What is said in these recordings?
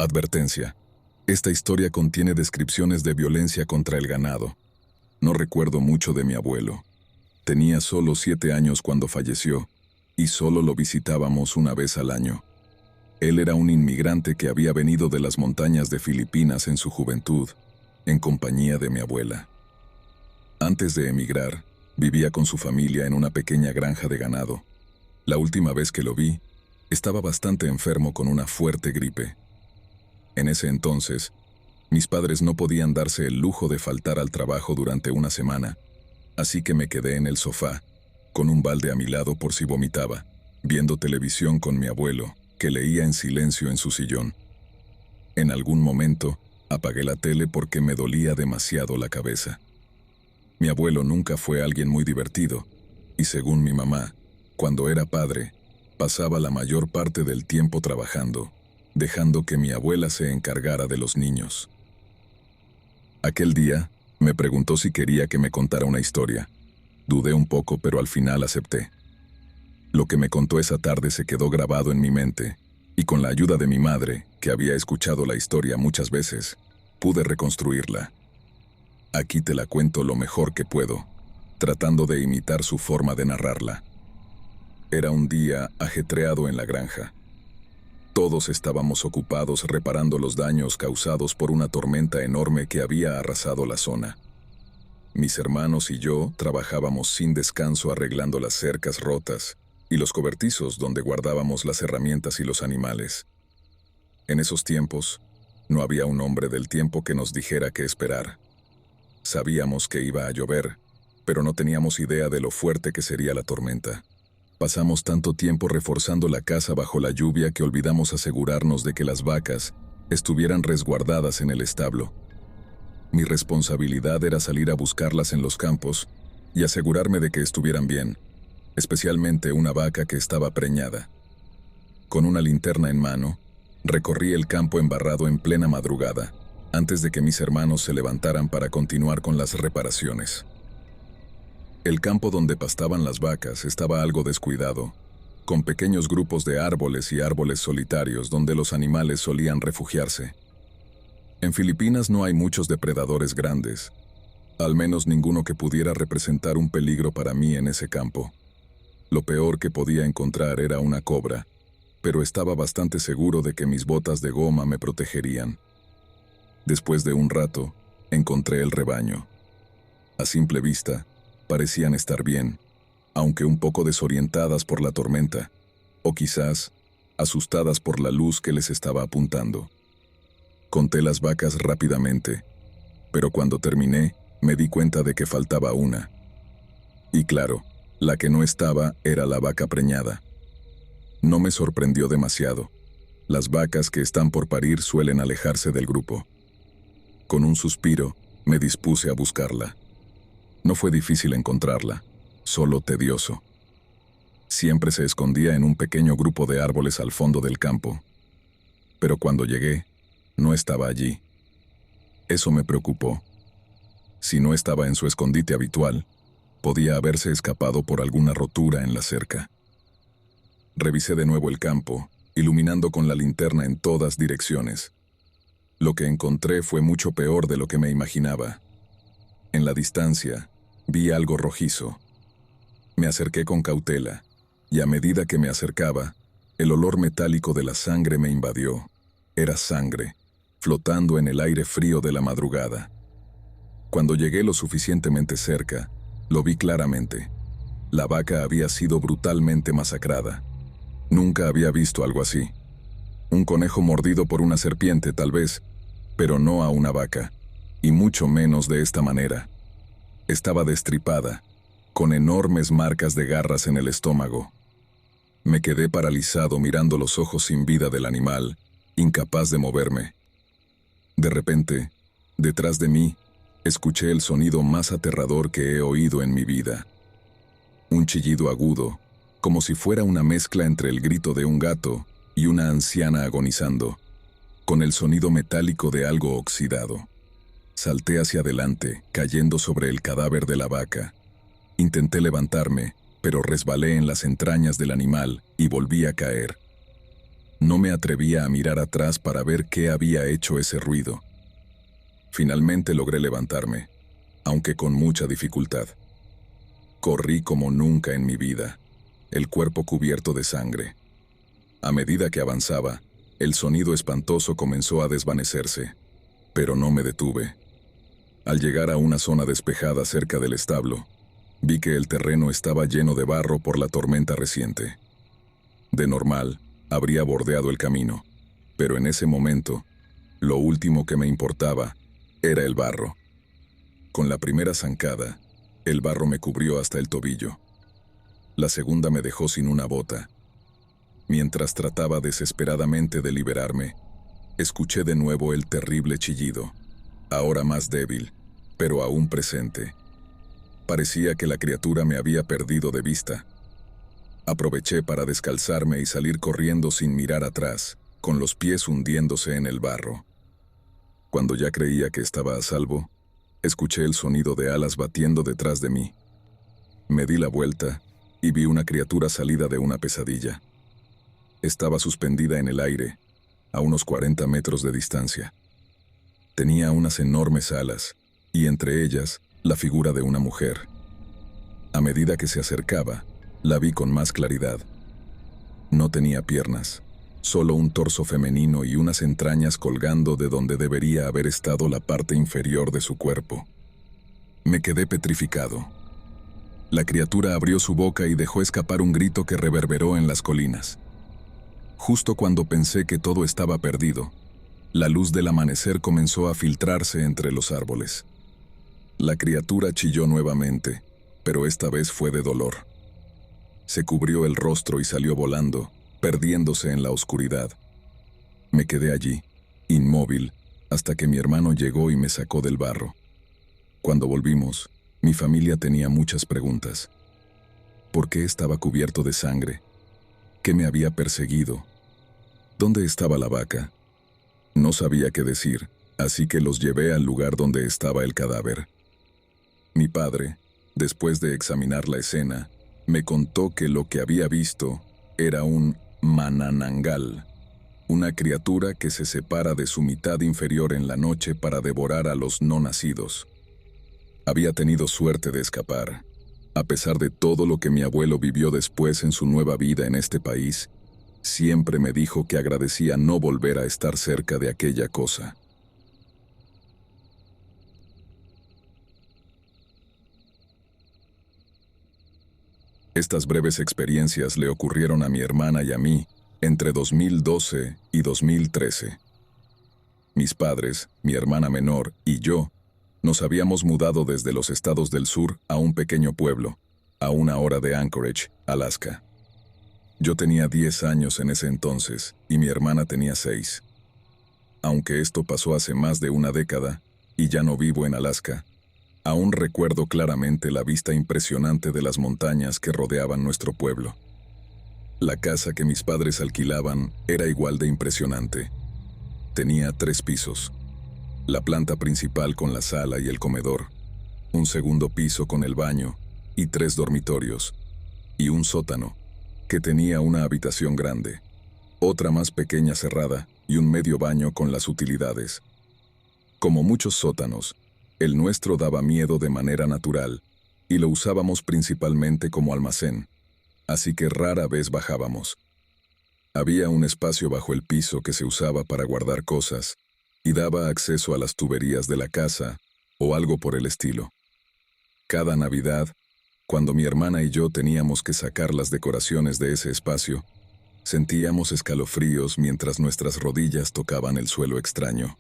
Advertencia. Esta historia contiene descripciones de violencia contra el ganado. No recuerdo mucho de mi abuelo. Tenía solo 7 años cuando falleció, y solo lo visitábamos una vez al año. Él era un inmigrante que había venido de las montañas de Filipinas en su juventud, en compañía de mi abuela. Antes de emigrar, vivía con su familia en una pequeña granja de ganado. La última vez que lo vi, estaba bastante enfermo con una fuerte gripe. En ese entonces, mis padres no podían darse el lujo de faltar al trabajo durante una semana, así que me quedé en el sofá, con un balde a mi lado por si vomitaba, viendo televisión con mi abuelo, que leía en silencio en su sillón. En algún momento, apagué la tele porque me dolía demasiado la cabeza. Mi abuelo nunca fue alguien muy divertido, y según mi mamá, cuando era padre, pasaba la mayor parte del tiempo trabajando, dejando que mi abuela se encargara de los niños. Aquel día, me preguntó si quería que me contara una historia. Dudé un poco, pero al final acepté. Lo que me contó esa tarde se quedó grabado en mi mente, y con la ayuda de mi madre, que había escuchado la historia muchas veces, pude reconstruirla. Aquí te la cuento lo mejor que puedo, tratando de imitar su forma de narrarla. Era un día ajetreado en la granja. Todos estábamos ocupados reparando los daños causados por una tormenta enorme que había arrasado la zona. Mis hermanos y yo trabajábamos sin descanso arreglando las cercas rotas y los cobertizos donde guardábamos las herramientas y los animales. En esos tiempos, no había un hombre del tiempo que nos dijera qué esperar. Sabíamos que iba a llover, pero no teníamos idea de lo fuerte que sería la tormenta. Pasamos tanto tiempo reforzando la casa bajo la lluvia que olvidamos asegurarnos de que las vacas estuvieran resguardadas en el establo. Mi responsabilidad era salir a buscarlas en los campos y asegurarme de que estuvieran bien, especialmente una vaca que estaba preñada. Con una linterna en mano, recorrí el campo embarrado en plena madrugada, antes de que mis hermanos se levantaran para continuar con las reparaciones. El campo donde pastaban las vacas estaba algo descuidado, con pequeños grupos de árboles y árboles solitarios donde los animales solían refugiarse. En Filipinas no hay muchos depredadores grandes, al menos ninguno que pudiera representar un peligro para mí en ese campo. Lo peor que podía encontrar era una cobra, pero estaba bastante seguro de que mis botas de goma me protegerían. Después de un rato, encontré el rebaño. A simple vista, parecían estar bien, aunque un poco desorientadas por la tormenta, o quizás asustadas por la luz que les estaba apuntando. Conté las vacas rápidamente, pero cuando terminé, me di cuenta de que faltaba una. Y claro, la que no estaba era la vaca preñada. No me sorprendió demasiado. Las vacas que están por parir suelen alejarse del grupo. Con un suspiro, me dispuse a buscarla. No fue difícil encontrarla, solo tedioso. Siempre se escondía en un pequeño grupo de árboles al fondo del campo. Pero cuando llegué, no estaba allí. Eso me preocupó. Si no estaba en su escondite habitual, podía haberse escapado por alguna rotura en la cerca. Revisé de nuevo el campo, iluminando con la linterna en todas direcciones. Lo que encontré fue mucho peor de lo que me imaginaba. En la distancia, vi algo rojizo. Me acerqué con cautela, y a medida que me acercaba, el olor metálico de la sangre me invadió. Era sangre, flotando en el aire frío de la madrugada. Cuando llegué lo suficientemente cerca, lo vi claramente. La vaca había sido brutalmente masacrada. Nunca había visto algo así. Un conejo mordido por una serpiente, tal vez, pero no a una vaca, y mucho menos de esta manera. Estaba destripada, con enormes marcas de garras en el estómago. Me quedé paralizado mirando los ojos sin vida del animal, incapaz de moverme. De repente, detrás de mí, escuché el sonido más aterrador que he oído en mi vida. Un chillido agudo, como si fuera una mezcla entre el grito de un gato y una anciana agonizando, con el sonido metálico de algo oxidado. Salté hacia adelante, cayendo sobre el cadáver de la vaca. Intenté levantarme, pero resbalé en las entrañas del animal y volví a caer. No me atrevía a mirar atrás para ver qué había hecho ese ruido. Finalmente logré levantarme, aunque con mucha dificultad. Corrí como nunca en mi vida, el cuerpo cubierto de sangre. A medida que avanzaba, el sonido espantoso comenzó a desvanecerse, pero no me detuve. Al llegar a una zona despejada cerca del establo, vi que el terreno estaba lleno de barro por la tormenta reciente. De normal, habría bordeado el camino, pero en ese momento, lo último que me importaba era el barro. Con la primera zancada, el barro me cubrió hasta el tobillo. La segunda me dejó sin una bota. Mientras trataba desesperadamente de liberarme, escuché de nuevo el terrible chillido, ahora más débil, pero aún presente. Parecía que la criatura me había perdido de vista. Aproveché para descalzarme y salir corriendo sin mirar atrás, con los pies hundiéndose en el barro. Cuando ya creía que estaba a salvo, escuché el sonido de alas batiendo detrás de mí. Me di la vuelta y vi una criatura salida de una pesadilla. Estaba suspendida en el aire, a unos 40 metros de distancia. Tenía unas enormes alas, y entre ellas, la figura de una mujer. A medida que se acercaba, la vi con más claridad. No tenía piernas, solo un torso femenino y unas entrañas colgando de donde debería haber estado la parte inferior de su cuerpo. Me quedé petrificado. La criatura abrió su boca y dejó escapar un grito que reverberó en las colinas. Justo cuando pensé que todo estaba perdido, la luz del amanecer comenzó a filtrarse entre los árboles. La criatura chilló nuevamente, pero esta vez fue de dolor. Se cubrió el rostro y salió volando, perdiéndose en la oscuridad. Me quedé allí, inmóvil, hasta que mi hermano llegó y me sacó del barro. Cuando volvimos, mi familia tenía muchas preguntas. ¿Por qué estaba cubierto de sangre? ¿Qué me había perseguido? ¿Dónde estaba la vaca? No sabía qué decir, así que los llevé al lugar donde estaba el cadáver. Mi padre, después de examinar la escena, me contó que lo que había visto era un mananangal, una criatura que se separa de su mitad inferior en la noche para devorar a los no nacidos. Había tenido suerte de escapar. A pesar de todo lo que mi abuelo vivió después en su nueva vida en este país, siempre me dijo que agradecía no volver a estar cerca de aquella cosa. Estas breves experiencias le ocurrieron a mi hermana y a mí entre 2012 y 2013. Mis padres, mi hermana menor y yo nos habíamos mudado desde los estados del sur a un pequeño pueblo, a 1 hora de Anchorage, Alaska. Yo tenía 10 años en ese entonces y mi hermana tenía 6. Aunque esto pasó hace más de una década y ya no vivo en Alaska, aún recuerdo claramente la vista impresionante de las montañas que rodeaban nuestro pueblo. La casa que mis padres alquilaban era igual de impresionante. Tenía 3 pisos. La planta principal con la sala y el comedor, un segundo piso con el baño y 3 dormitorios, y un sótano, que tenía una habitación grande, otra más pequeña cerrada y un medio baño con las utilidades. Como muchos sótanos, el nuestro daba miedo de manera natural y lo usábamos principalmente como almacén, así que rara vez bajábamos. Había un espacio bajo el piso que se usaba para guardar cosas y daba acceso a las tuberías de la casa o algo por el estilo. Cada Navidad, cuando mi hermana y yo teníamos que sacar las decoraciones de ese espacio, sentíamos escalofríos mientras nuestras rodillas tocaban el suelo extraño.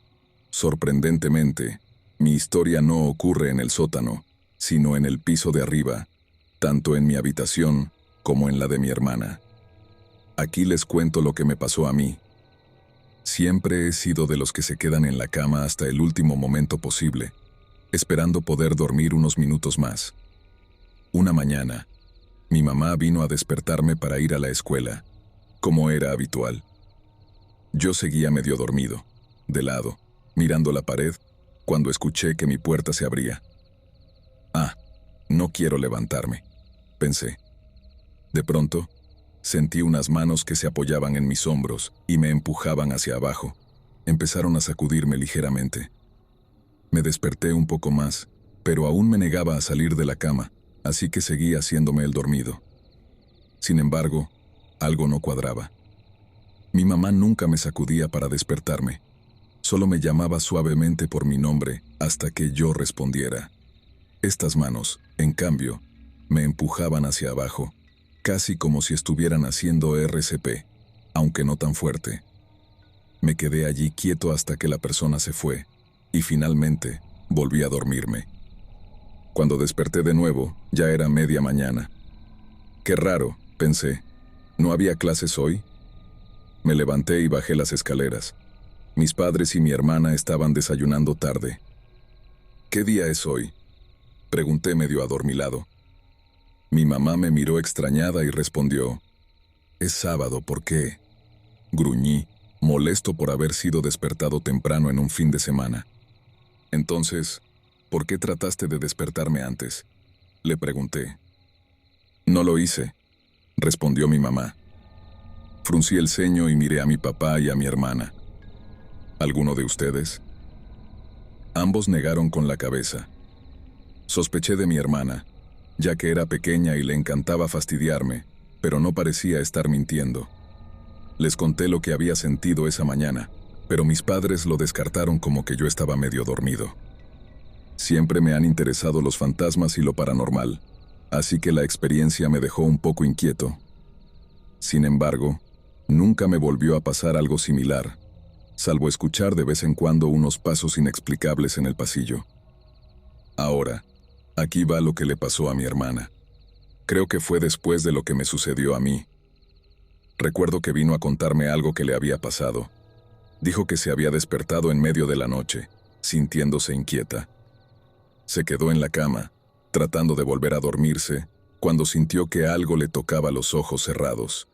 Sorprendentemente, mi historia no ocurre en el sótano, sino en el piso de arriba, tanto en mi habitación como en la de mi hermana. Aquí les cuento lo que me pasó a mí. Siempre he sido de los que se quedan en la cama hasta el último momento posible, esperando poder dormir unos minutos más. Una mañana, mi mamá vino a despertarme para ir a la escuela, como era habitual. Yo seguía medio dormido, de lado, mirando la pared, cuando escuché que mi puerta se abría. No quiero levantarme, pensé. De pronto, Sentí unas manos que se apoyaban en mis hombros y me empujaban hacia abajo. Empezaron a sacudirme ligeramente. Me desperté un poco más, pero aún me negaba a salir de la cama, así que seguí haciéndome el dormido. Sin embargo, algo no cuadraba. Mi mamá nunca me sacudía para despertarme. Solo me llamaba suavemente por mi nombre hasta que yo respondiera. Estas manos, en cambio, me empujaban hacia abajo, casi como si estuvieran haciendo RCP, aunque no tan fuerte. Me quedé allí quieto hasta que la persona se fue, y finalmente volví a dormirme. Cuando desperté de nuevo, ya era media mañana. Qué raro, pensé. ¿No había clases hoy? Me levanté y bajé las escaleras. Mis padres y mi hermana estaban desayunando tarde. ¿Qué día es hoy?, pregunté medio adormilado. Mi mamá me miró extrañada y respondió: «Es sábado, ¿por qué?». Gruñí, molesto por haber sido despertado temprano en un fin de semana. «Entonces, ¿por qué trataste de despertarme antes?», le pregunté. «No lo hice», respondió mi mamá. Fruncí el ceño y miré a mi papá y a mi hermana. «¿Alguno de ustedes?». Ambos negaron con la cabeza. Sospeché de mi hermana, ya que era pequeña y le encantaba fastidiarme, pero no parecía estar mintiendo. Les conté lo que había sentido esa mañana, pero mis padres lo descartaron como que yo estaba medio dormido. Siempre me han interesado los fantasmas y lo paranormal, así que la experiencia me dejó un poco inquieto. Sin embargo, nunca me volvió a pasar algo similar, salvo escuchar de vez en cuando unos pasos inexplicables en el pasillo. Ahora, aquí va lo que le pasó a mi hermana. Creo que fue después de lo que me sucedió a mí. Recuerdo que vino a contarme algo que le había pasado. Dijo que se había despertado en medio de la noche, sintiéndose inquieta. Se quedó en la cama, tratando de volver a dormirse, cuando sintió que algo le tocaba los ojos cerrados.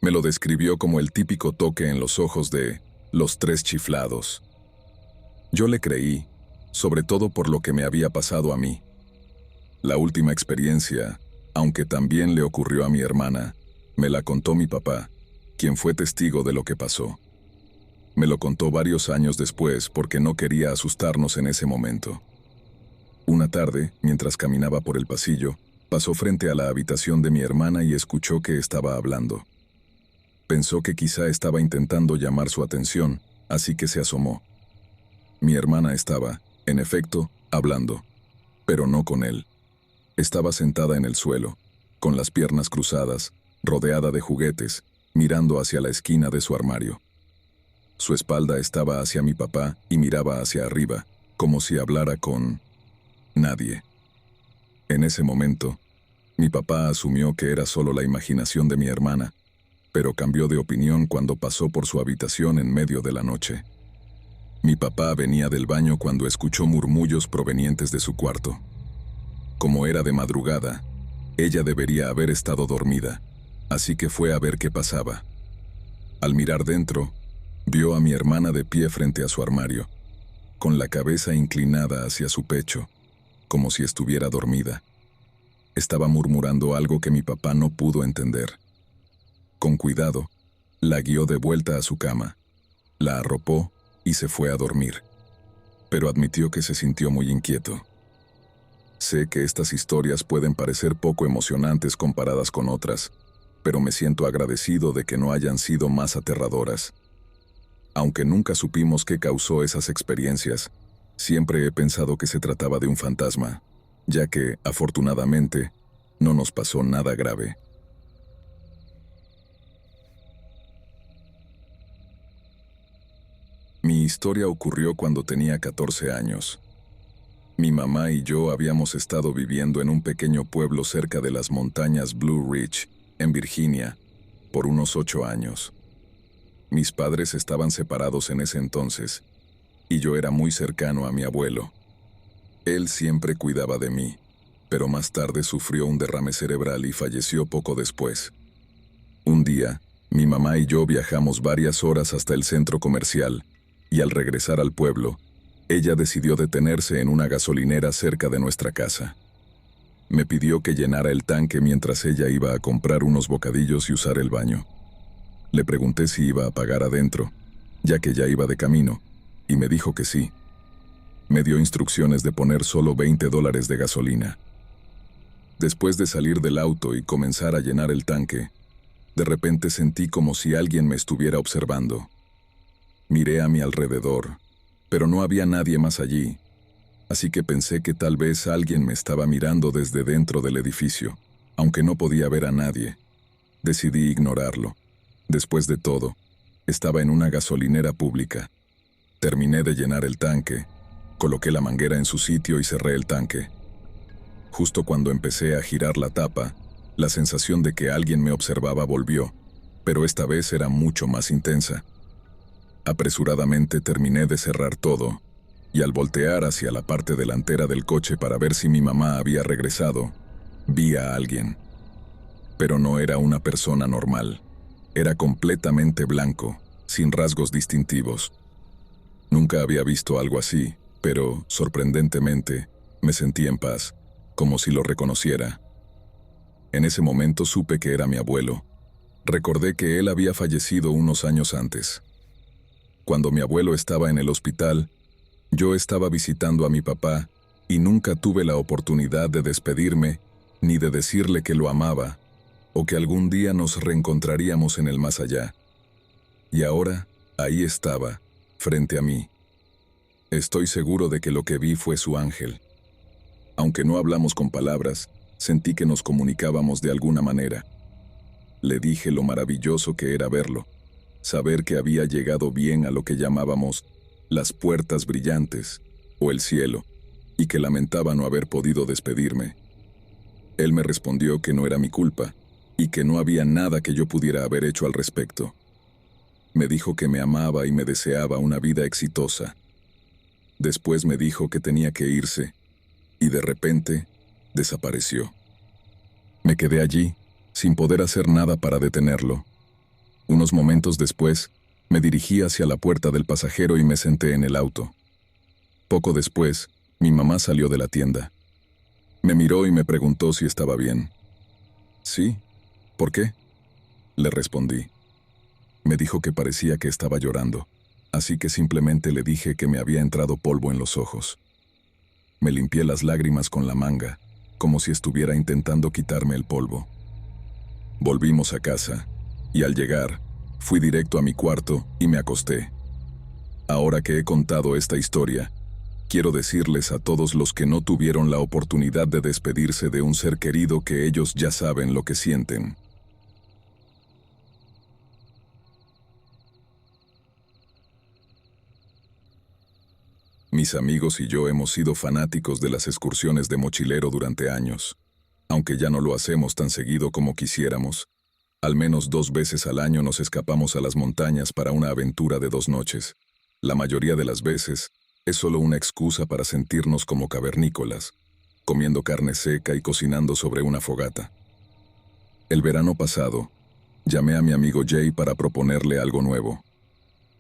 Me lo describió como el típico toque en los ojos de los 3 chiflados. Yo le creí, sobre todo por lo que me había pasado a mí. La última experiencia, aunque también le ocurrió a mi hermana, me la contó mi papá, quien fue testigo de lo que pasó. Me lo contó varios años después porque no quería asustarnos en ese momento. Una tarde, mientras caminaba por el pasillo, pasó frente a la habitación de mi hermana y escuchó que estaba hablando. Pensó que quizá estaba intentando llamar su atención, así que se asomó. Mi hermana estaba, en efecto, hablando, pero no con él. Estaba sentada en el suelo, con las piernas cruzadas, rodeada de juguetes, mirando hacia la esquina de su armario. Su espalda estaba hacia mi papá y miraba hacia arriba, como si hablara con nadie. En ese momento, mi papá asumió que era solo la imaginación de mi hermana, pero cambió de opinión cuando pasó por su habitación en medio de la noche. Mi papá venía del baño cuando escuchó murmullos provenientes de su cuarto. Como era de madrugada, ella debería haber estado dormida, así que fue a ver qué pasaba. Al mirar dentro, vio a mi hermana de pie frente a su armario, con la cabeza inclinada hacia su pecho, como si estuviera dormida. Estaba murmurando algo que mi papá no pudo entender. Con cuidado, la guió de vuelta a su cama, la arropó y se fue a dormir. Pero admitió que se sintió muy inquieto. Sé que estas historias pueden parecer poco emocionantes comparadas con otras, pero me siento agradecido de que no hayan sido más aterradoras. Aunque nunca supimos qué causó esas experiencias, siempre he pensado que se trataba de un fantasma, ya que, afortunadamente, no nos pasó nada grave. Mi historia ocurrió cuando tenía 14 años. Mi mamá y yo habíamos estado viviendo en un pequeño pueblo cerca de las montañas Blue Ridge, en Virginia, por unos 8 años. Mis padres estaban separados en ese entonces, y yo era muy cercano a mi abuelo. Él siempre cuidaba de mí, pero más tarde sufrió un derrame cerebral y falleció poco después. Un día, mi mamá y yo viajamos varias horas hasta el centro comercial, y al regresar al pueblo, ella decidió detenerse en una gasolinera cerca de nuestra casa. Me pidió que llenara el tanque mientras ella iba a comprar unos bocadillos y usar el baño. Le pregunté si iba a pagar adentro, ya que ya iba de camino, y me dijo que sí. Me dio instrucciones de poner solo $20 de gasolina. Después de salir del auto y comenzar a llenar el tanque, de repente sentí como si alguien me estuviera observando. Miré a mi alrededor, pero no había nadie más allí, así que pensé que tal vez alguien me estaba mirando desde dentro del edificio, aunque no podía ver a nadie. Decidí ignorarlo. Después de todo, estaba en una gasolinera pública. Terminé de llenar el tanque, coloqué la manguera en su sitio y cerré el tanque. Justo cuando empecé a girar la tapa, la sensación de que alguien me observaba volvió, pero esta vez era mucho más intensa. Apresuradamente terminé de cerrar todo, y al voltear hacia la parte delantera del coche para ver si mi mamá había regresado, vi a alguien. Pero no era una persona normal. Era completamente blanco, sin rasgos distintivos. Nunca había visto algo así, pero, sorprendentemente, me sentí en paz, como si lo reconociera. En ese momento supe que era mi abuelo. Recordé que él había fallecido unos años antes. Cuando mi abuelo estaba en el hospital, yo estaba visitando a mi papá y nunca tuve la oportunidad de despedirme ni de decirle que lo amaba o que algún día nos reencontraríamos en el más allá. Y ahora, ahí estaba, frente a mí. Estoy seguro de que lo que vi fue su ángel. Aunque no hablamos con palabras, sentí que nos comunicábamos de alguna manera. Le dije lo maravilloso que era verlo, saber que había llegado bien a lo que llamábamos las puertas brillantes o el cielo, y que lamentaba no haber podido despedirme. Él me respondió que no era mi culpa y que no había nada que yo pudiera haber hecho al respecto. Me dijo que me amaba y me deseaba una vida exitosa. Después me dijo que tenía que irse, y de repente desapareció. Me quedé allí, sin poder hacer nada para detenerlo. Unos momentos después, me dirigí hacia la puerta del pasajero y me senté en el auto. Poco después, mi mamá salió de la tienda. Me miró y me preguntó si estaba bien. «Sí, ¿por qué?», le respondí. Me dijo que parecía que estaba llorando, así que simplemente le dije que me había entrado polvo en los ojos. Me limpié las lágrimas con la manga, como si estuviera intentando quitarme el polvo. Volvimos a casa, y al llegar, fui directo a mi cuarto y me acosté. Ahora que he contado esta historia, quiero decirles a todos los que no tuvieron la oportunidad de despedirse de un ser querido que ellos ya saben lo que sienten. Mis amigos y yo hemos sido fanáticos de las excursiones de mochilero durante años. Aunque ya no lo hacemos tan seguido como quisiéramos, al menos 2 veces al año nos escapamos a las montañas para una aventura de 2 noches. La mayoría de las veces es solo una excusa para sentirnos como cavernícolas, comiendo carne seca y cocinando sobre una fogata. El verano pasado, llamé a mi amigo Jay para proponerle algo nuevo.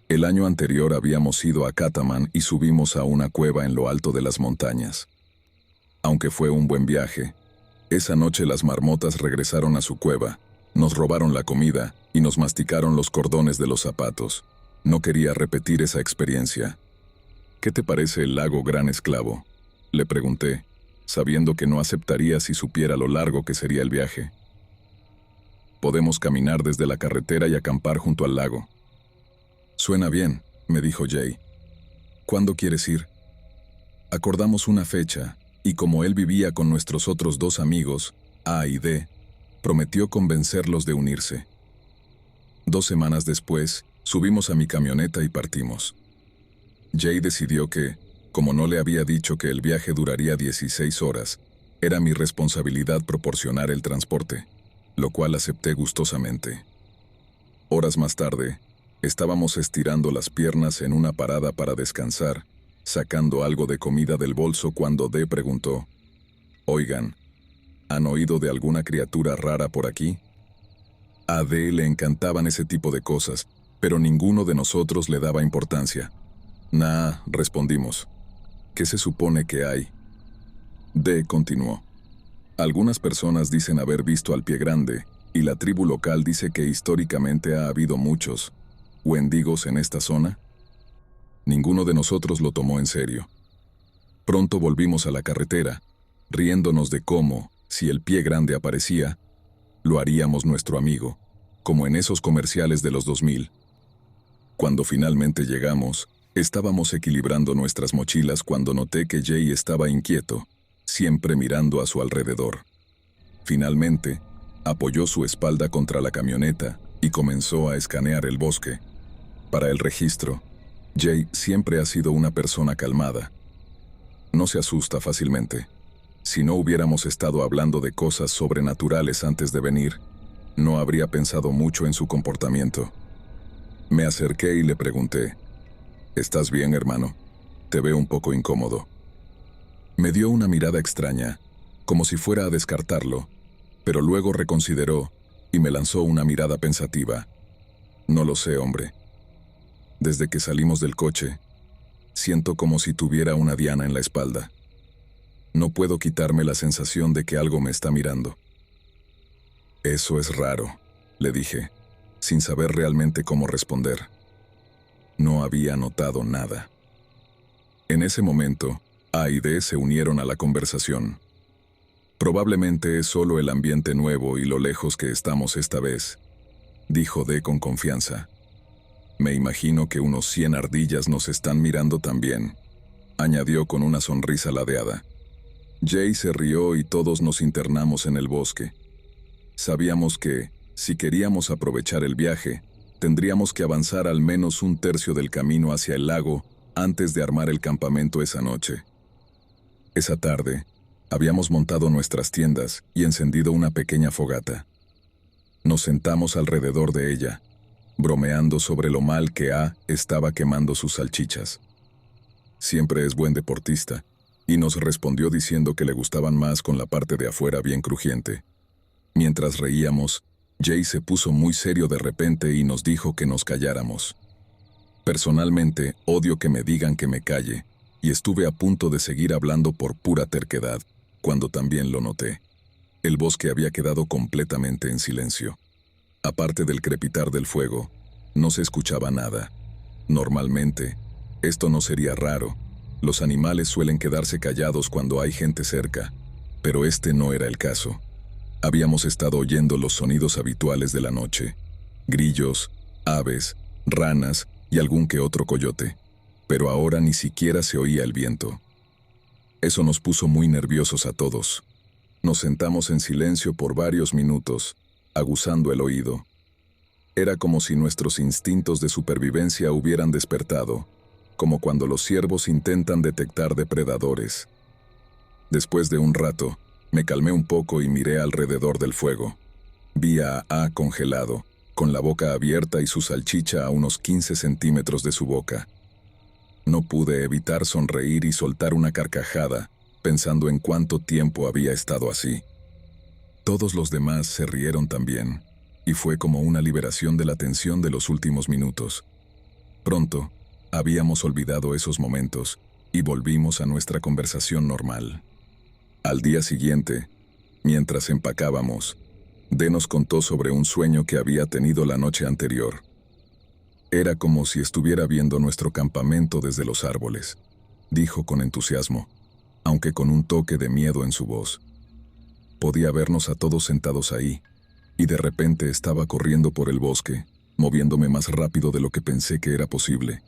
El año anterior habíamos ido a Cataman y subimos a una cueva en lo alto de las montañas. Aunque fue un buen viaje, esa noche las marmotas regresaron a su cueva, nos robaron la comida y nos masticaron los cordones de los zapatos. No quería repetir esa experiencia. «¿Qué te parece el lago Gran Esclavo?», le pregunté, sabiendo que no aceptaría si supiera lo largo que sería el viaje. «Podemos caminar desde la carretera y acampar junto al lago». «Suena bien», me dijo Jay. «¿Cuándo quieres ir?». Acordamos una fecha, y como él vivía con nuestros otros 2 amigos, A y D, prometió convencerlos de unirse. 2 semanas después, subimos a mi camioneta y partimos. Jay decidió que, como no le había dicho que el viaje duraría 16 horas, era mi responsabilidad proporcionar el transporte, lo cual acepté gustosamente. Horas más tarde, estábamos estirando las piernas en una parada para descansar, sacando algo de comida del bolso cuando D preguntó: «Oigan, ¿han oído de alguna criatura rara por aquí?». A D le encantaban ese tipo de cosas, pero ninguno de nosotros le daba importancia. «Nah», respondimos. «¿Qué se supone que hay?». D continuó: Algunas personas dicen haber visto al pie grande, y la tribu local dice que históricamente ha habido muchos wendigos en esta zona. Ninguno de nosotros lo tomó en serio. Pronto volvimos a la carretera, riéndonos de cómo, si el pie grande aparecía, lo haríamos nuestro amigo, como en esos comerciales de los 2000. Cuando finalmente llegamos, estábamos equilibrando nuestras mochilas cuando noté que Jay estaba inquieto, siempre mirando a su alrededor. Finalmente, apoyó su espalda contra la camioneta y comenzó a escanear el bosque. Para el registro, Jay siempre ha sido una persona calmada. No se asusta fácilmente. Si no hubiéramos estado hablando de cosas sobrenaturales antes de venir, no habría pensado mucho en su comportamiento. Me acerqué y le pregunté, ¿estás bien, hermano? Te veo un poco incómodo. Me dio una mirada extraña, como si fuera a descartarlo, pero luego reconsideró y me lanzó una mirada pensativa. No lo sé, hombre. Desde que salimos del coche, siento como si tuviera una diana en la espalda. No puedo quitarme la sensación de que algo me está mirando. Eso es raro, le dije, sin saber realmente cómo responder. No había notado nada. En ese momento, A y D se unieron a la conversación. Probablemente es solo el ambiente nuevo y lo lejos que estamos esta vez, dijo D con confianza. Me imagino que unos 100 ardillas nos están mirando también, añadió con una sonrisa ladeada. Jay se rió y todos nos internamos en el bosque. Sabíamos que, si queríamos aprovechar el viaje, tendríamos que avanzar al menos un tercio del camino hacia el lago antes de armar el campamento esa noche. Esa tarde, habíamos montado nuestras tiendas y encendido una pequeña fogata. Nos sentamos alrededor de ella, bromeando sobre lo mal que A estaba quemando sus salchichas. Siempre es buen deportista, y nos respondió diciendo que le gustaban más con la parte de afuera bien crujiente. Mientras reíamos, Jay se puso muy serio de repente y nos dijo que nos calláramos. Personalmente, odio que me digan que me calle, y estuve a punto de seguir hablando por pura terquedad, cuando también lo noté. El bosque había quedado completamente en silencio. Aparte del crepitar del fuego, no se escuchaba nada. Normalmente, esto no sería raro. Los animales suelen quedarse callados cuando hay gente cerca, pero este no era el caso. Habíamos estado oyendo los sonidos habituales de la noche: grillos, aves, ranas y algún que otro coyote, pero ahora ni siquiera se oía el viento. Eso nos puso muy nerviosos a todos. Nos sentamos en silencio por varios minutos, aguzando el oído. Era como si nuestros instintos de supervivencia hubieran despertado, como cuando los ciervos intentan detectar depredadores. Después de un rato, me calmé un poco y miré alrededor del fuego. Vi a A congelado, con la boca abierta y su salchicha a unos 15 centímetros de su boca. No pude evitar sonreír y soltar una carcajada, pensando en cuánto tiempo había estado así. Todos los demás se rieron también, y fue como una liberación de la tensión de los últimos minutos. Pronto, habíamos olvidado esos momentos, y volvimos a nuestra conversación normal. Al día siguiente, mientras empacábamos, D nos contó sobre un sueño que había tenido la noche anterior. Era como si estuviera viendo nuestro campamento desde los árboles, dijo con entusiasmo, aunque con un toque de miedo en su voz. Podía vernos a todos sentados ahí, y de repente estaba corriendo por el bosque, moviéndome más rápido de lo que pensé que era posible.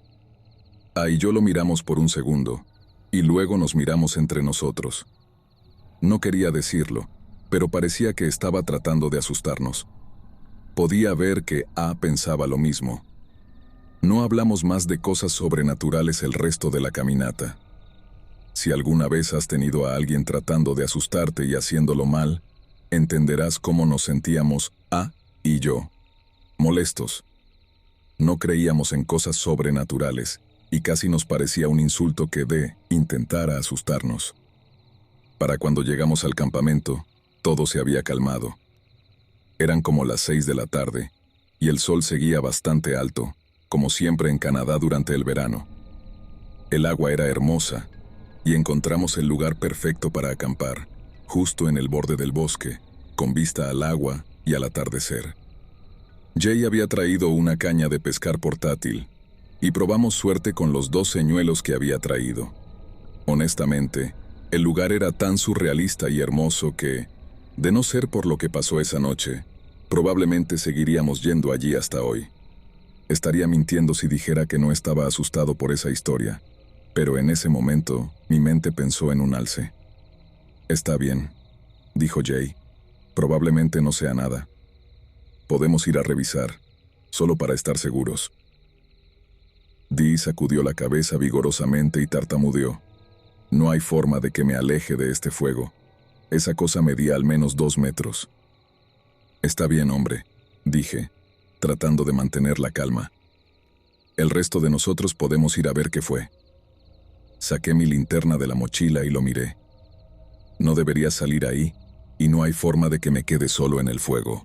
A y yo lo miramos por un segundo, y luego nos miramos entre nosotros. No quería decirlo, pero parecía que estaba tratando de asustarnos. Podía ver que A pensaba lo mismo. No hablamos más de cosas sobrenaturales el resto de la caminata. Si alguna vez has tenido a alguien tratando de asustarte y haciéndolo mal, entenderás cómo nos sentíamos A y yo, molestos. No creíamos en cosas sobrenaturales, y casi nos parecía un insulto que D intentara asustarnos. Para cuando llegamos al campamento, todo se había calmado. Eran como las 6 de la tarde, y el sol seguía bastante alto, como siempre en Canadá durante el verano. El agua era hermosa, y encontramos el lugar perfecto para acampar, justo en el borde del bosque, con vista al agua y al atardecer. Jay había traído una caña de pescar portátil, y probamos suerte con los 2 señuelos que había traído. Honestamente, el lugar era tan surrealista y hermoso que, de no ser por lo que pasó esa noche, probablemente seguiríamos yendo allí hasta hoy. Estaría mintiendo si dijera que no estaba asustado por esa historia, pero en ese momento mi mente pensó en un alce. «Está bien», dijo Jay. «Probablemente no sea nada. Podemos ir a revisar, solo para estar seguros». Dee sacudió la cabeza vigorosamente y tartamudeó. «No hay forma de que me aleje de este fuego. Esa cosa medía al menos 2 metros». «Está bien, hombre», dije, tratando de mantener la calma. «El resto de nosotros podemos ir a ver qué fue». Saqué mi linterna de la mochila y lo miré. No debería salir ahí, y no hay forma de que me quede solo en el fuego.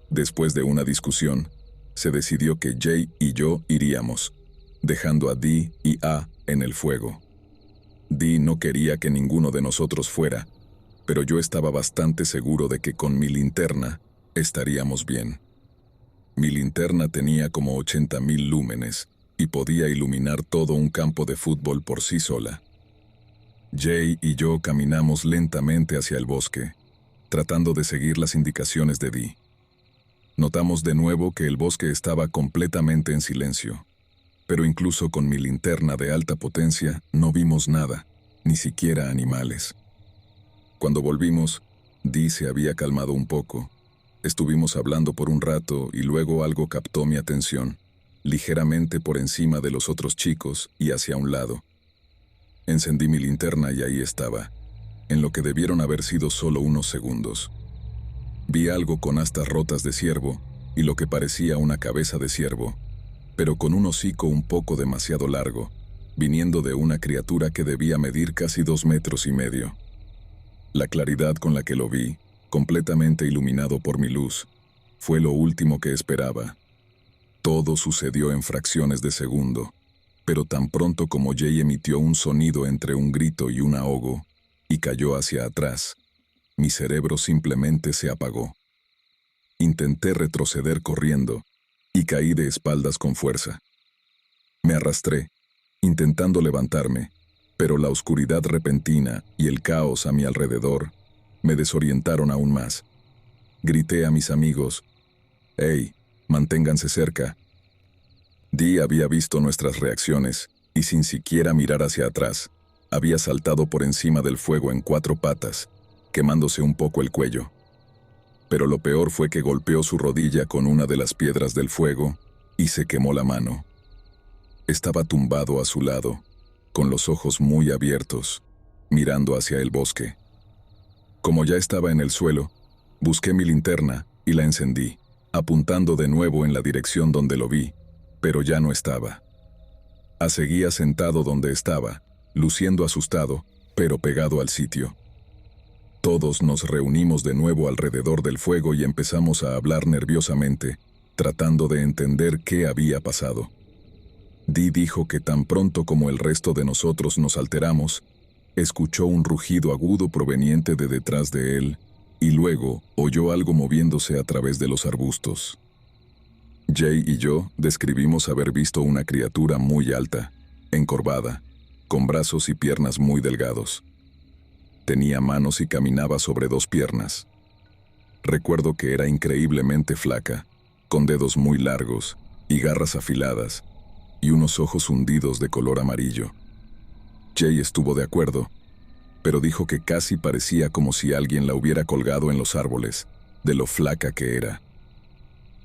Después de una discusión, se decidió que Jay y yo iríamos, dejando a Dee y A en el fuego. Dee no quería que ninguno de nosotros fuera, pero yo estaba bastante seguro de que con mi linterna estaríamos bien. Mi linterna tenía como 80,000 lúmenes y podía iluminar todo un campo de fútbol por sí sola. Jay y yo caminamos lentamente hacia el bosque, tratando de seguir las indicaciones de Dee. Notamos de nuevo que el bosque estaba completamente en silencio, pero incluso con mi linterna de alta potencia no vimos nada, ni siquiera animales. Cuando volvimos, Dee se había calmado un poco. Estuvimos hablando por un rato y luego algo captó mi atención, ligeramente por encima de los otros chicos y hacia un lado. Encendí mi linterna y ahí estaba, en lo que debieron haber sido solo unos segundos. Vi algo con astas rotas de ciervo y lo que parecía una cabeza de ciervo, pero con un hocico un poco demasiado largo, viniendo de una criatura que debía medir casi 2,5 metros. La claridad con la que lo vi, completamente iluminado por mi luz, fue lo último que esperaba. Todo sucedió en fracciones de segundo, pero tan pronto como Jay emitió un sonido entre un grito y un ahogo, y cayó hacia atrás, mi cerebro simplemente se apagó. Intenté retroceder corriendo, y caí de espaldas con fuerza. Me arrastré, intentando levantarme, pero la oscuridad repentina y el caos a mi alrededor me desorientaron aún más. Grité a mis amigos: «¡Hey, manténganse cerca!». Dee había visto nuestras reacciones y sin siquiera mirar hacia atrás, había saltado por encima del fuego en 4 patas, quemándose un poco el cuello. Pero lo peor fue que golpeó su rodilla con una de las piedras del fuego y se quemó la mano. Estaba tumbado a su lado, con los ojos muy abiertos, mirando hacia el bosque. Como ya estaba en el suelo, busqué mi linterna y la encendí, apuntando de nuevo en la dirección donde lo vi, pero ya no estaba. Seguía sentado donde estaba, luciendo asustado, pero pegado al sitio. Todos nos reunimos de nuevo alrededor del fuego y empezamos a hablar nerviosamente, tratando de entender qué había pasado. Dee dijo que tan pronto como el resto de nosotros nos alteramos, escuchó un rugido agudo proveniente de detrás de él, y luego oyó algo moviéndose a través de los arbustos. Jay y yo describimos haber visto una criatura muy alta, encorvada, con brazos y piernas muy delgados. Tenía manos y caminaba sobre 2 piernas. Recuerdo que era increíblemente flaca, con dedos muy largos y garras afiladas, y unos ojos hundidos de color amarillo. Jay estuvo de acuerdo, pero dijo que casi parecía como si alguien la hubiera colgado en los árboles, de lo flaca que era.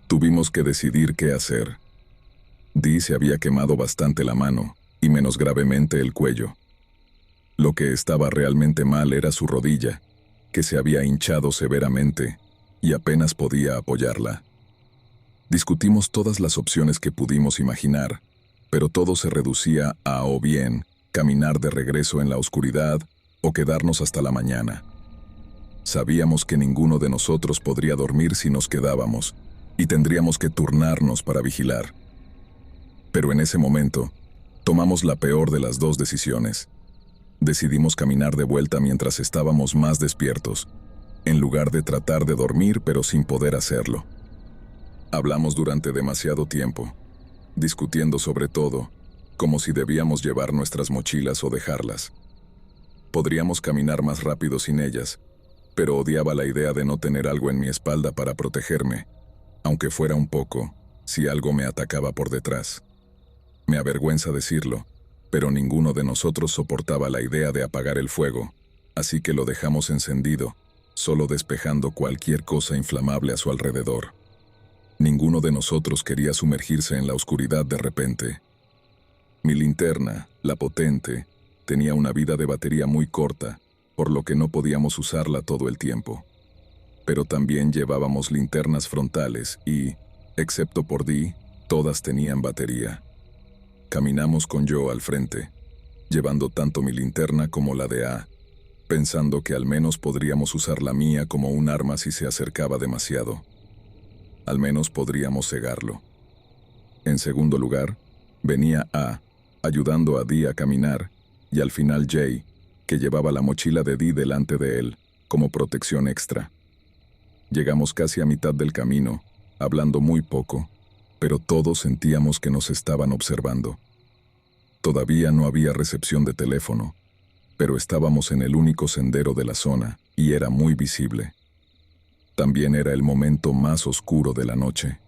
Tuvimos que decidir qué hacer. Dee se había quemado bastante la mano, y menos gravemente el cuello. Lo que estaba realmente mal era su rodilla, que se había hinchado severamente, y apenas podía apoyarla. Discutimos todas las opciones que pudimos imaginar, pero todo se reducía a o bien caminar de regreso en la oscuridad o quedarnos hasta la mañana. Sabíamos que ninguno de nosotros podría dormir si nos quedábamos, y tendríamos que turnarnos para vigilar. Pero en ese momento, tomamos la peor de las 2 decisiones. Decidimos caminar de vuelta mientras estábamos más despiertos, en lugar de tratar de dormir pero sin poder hacerlo. Hablamos durante demasiado tiempo, discutiendo sobre todo, como si debíamos llevar nuestras mochilas o dejarlas. Podríamos caminar más rápido sin ellas, pero odiaba la idea de no tener algo en mi espalda para protegerme, aunque fuera un poco, si algo me atacaba por detrás. Me avergüenza decirlo, pero ninguno de nosotros soportaba la idea de apagar el fuego, así que lo dejamos encendido, solo despejando cualquier cosa inflamable a su alrededor. Ninguno de nosotros quería sumergirse en la oscuridad de repente. Mi linterna, la potente, tenía una vida de batería muy corta, por lo que no podíamos usarla todo el tiempo. Pero también llevábamos linternas frontales y, excepto por Dee, todas tenían batería. Caminamos con Joe al frente, llevando tanto mi linterna como la de A, pensando que al menos podríamos usar la mía como un arma si se acercaba demasiado. Al menos podríamos cegarlo. En segundo lugar, venía A, ayudando a Dee a caminar, y al final Jay, que llevaba la mochila de Dee delante de él, como protección extra. Llegamos casi a mitad del camino, hablando muy poco, pero todos sentíamos que nos estaban observando. Todavía no había recepción de teléfono, pero estábamos en el único sendero de la zona, y era muy visible. También era el momento más oscuro de la noche.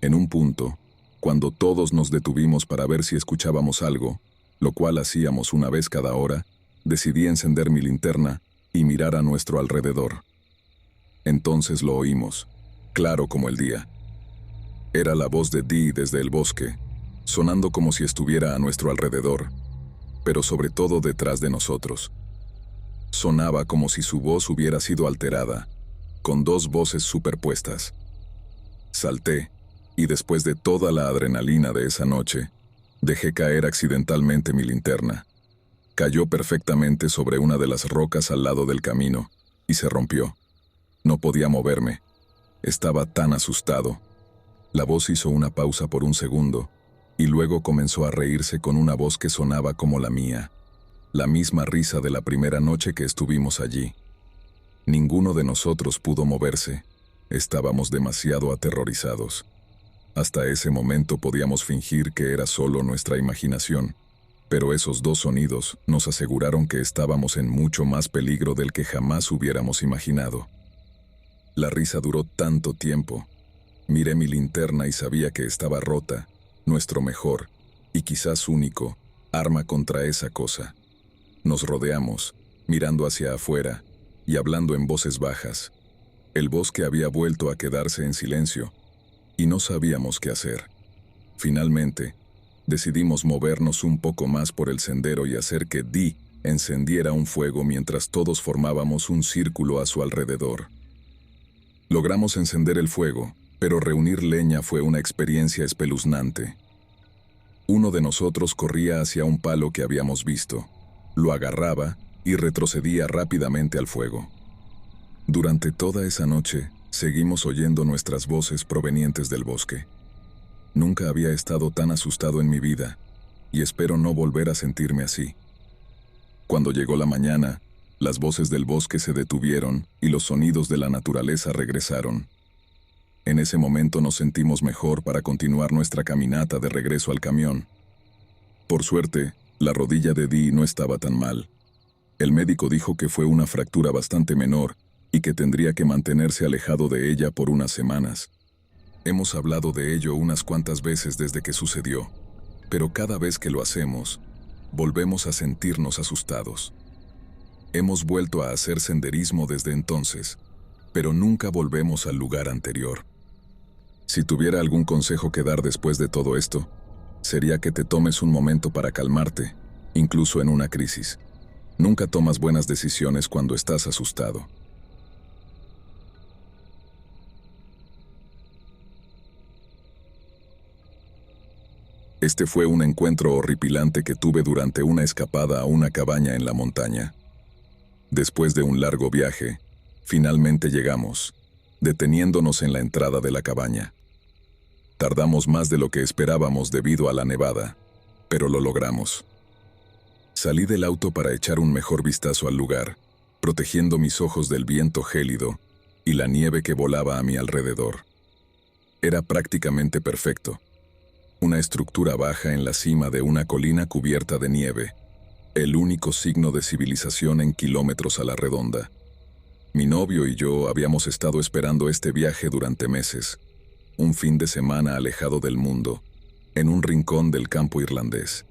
En un punto, cuando todos nos detuvimos para ver si escuchábamos algo, lo cual hacíamos una vez cada hora, decidí encender mi linterna y mirar a nuestro alrededor. Entonces lo oímos, claro como el día. Era la voz de Dee desde el bosque, sonando como si estuviera a nuestro alrededor, pero sobre todo detrás de nosotros. Sonaba como si su voz hubiera sido alterada, con dos voces superpuestas. Salté, y después de toda la adrenalina de esa noche, dejé caer accidentalmente mi linterna. Cayó perfectamente sobre una de las rocas al lado del camino, y se rompió. No podía moverme. Estaba tan asustado. La voz hizo una pausa por un segundo, y luego comenzó a reírse con una voz que sonaba como la mía. La misma risa de la primera noche que estuvimos allí. Ninguno de nosotros pudo moverse. Estábamos demasiado aterrorizados. Hasta ese momento podíamos fingir que era solo nuestra imaginación, pero esos dos sonidos nos aseguraron que estábamos en mucho más peligro del que jamás hubiéramos imaginado. La risa duró tanto tiempo. Miré mi linterna y sabía que estaba rota, nuestro mejor, y quizás único, arma contra esa cosa. Nos rodeamos, mirando hacia afuera, y hablando en voces bajas. El bosque había vuelto a quedarse en silencio, y no sabíamos qué hacer. Finalmente, decidimos movernos un poco más por el sendero y hacer que Dee encendiera un fuego mientras todos formábamos un círculo a su alrededor. Logramos encender el fuego, pero reunir leña fue una experiencia espeluznante. Uno de nosotros corría hacia un palo que habíamos visto, lo agarraba y retrocedía rápidamente al fuego. Durante toda esa noche, seguimos oyendo nuestras voces provenientes del bosque. Nunca había estado tan asustado en mi vida, y espero no volver a sentirme así. Cuando llegó la mañana, las voces del bosque se detuvieron y los sonidos de la naturaleza regresaron. En ese momento nos sentimos mejor para continuar nuestra caminata de regreso al camión. Por suerte, la rodilla de Dee no estaba tan mal. El médico dijo que fue una fractura bastante menor y que tendría que mantenerse alejado de ella por unas semanas. Hemos hablado de ello unas cuantas veces desde que sucedió, pero cada vez que lo hacemos, volvemos a sentirnos asustados. Hemos vuelto a hacer senderismo desde entonces, pero nunca volvemos al lugar anterior. Si tuviera algún consejo que dar después de todo esto, sería que te tomes un momento para calmarte, incluso en una crisis. Nunca tomas buenas decisiones cuando estás asustado. Este fue un encuentro horripilante que tuve durante una escapada a una cabaña en la montaña. Después de un largo viaje, finalmente llegamos, deteniéndonos en la entrada de la cabaña. Tardamos más de lo que esperábamos debido a la nevada, pero lo logramos. Salí del auto para echar un mejor vistazo al lugar, protegiendo mis ojos del viento gélido y la nieve que volaba a mi alrededor. Era prácticamente perfecto. Una estructura baja en la cima de una colina cubierta de nieve, el único signo de civilización en kilómetros a la redonda. Mi novio y yo habíamos estado esperando este viaje durante meses, un fin de semana alejado del mundo, en un rincón del campo irlandés.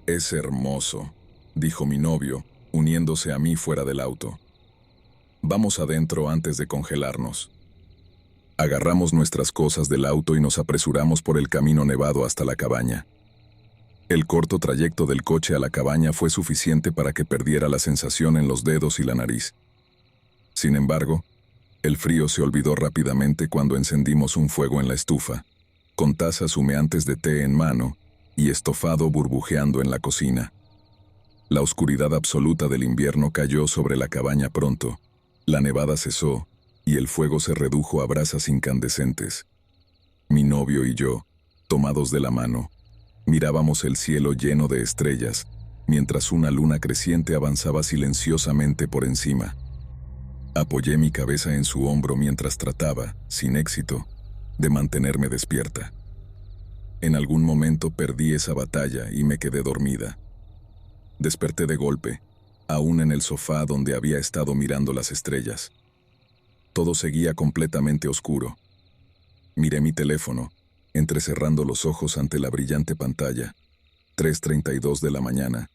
«Es hermoso», dijo mi novio, uniéndose a mí fuera del auto. «Vamos adentro antes de congelarnos». Agarramos nuestras cosas del auto y nos apresuramos por el camino nevado hasta la cabaña. El corto trayecto del coche a la cabaña fue suficiente para que perdiera la sensación en los dedos y la nariz. Sin embargo, el frío se olvidó rápidamente cuando encendimos un fuego en la estufa, con tazas humeantes de té en mano y estofado burbujeando en la cocina. La oscuridad absoluta del invierno cayó sobre la cabaña pronto, la nevada cesó y el fuego se redujo a brasas incandescentes. Mi novio y yo, tomados de la mano, mirábamos el cielo lleno de estrellas, mientras una luna creciente avanzaba silenciosamente por encima. Apoyé mi cabeza en su hombro mientras trataba, sin éxito, de mantenerme despierta. En algún momento perdí esa batalla y me quedé dormida. Desperté de golpe, aún en el sofá donde había estado mirando las estrellas. Todo seguía completamente oscuro. Miré mi teléfono, entrecerrando los ojos ante la brillante pantalla. 3:32 de la mañana.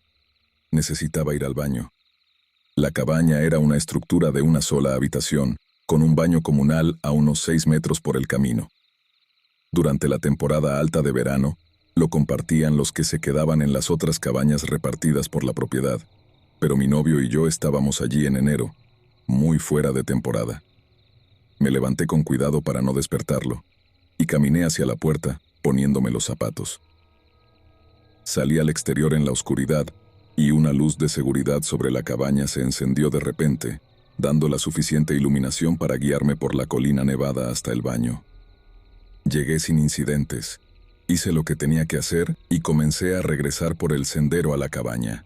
Necesitaba ir al baño. La cabaña era una estructura de una sola habitación, con un baño comunal a unos 6 metros por el camino. Durante la temporada alta de verano, lo compartían los que se quedaban en las otras cabañas repartidas por la propiedad, pero mi novio y yo estábamos allí en enero, muy fuera de temporada. Me levanté con cuidado para no despertarlo, y caminé hacia la puerta, poniéndome los zapatos. Salí al exterior en la oscuridad, y una luz de seguridad sobre la cabaña se encendió de repente, dando la suficiente iluminación para guiarme por la colina nevada hasta el baño. Llegué sin incidentes. Hice lo que tenía que hacer y comencé a regresar por el sendero a la cabaña.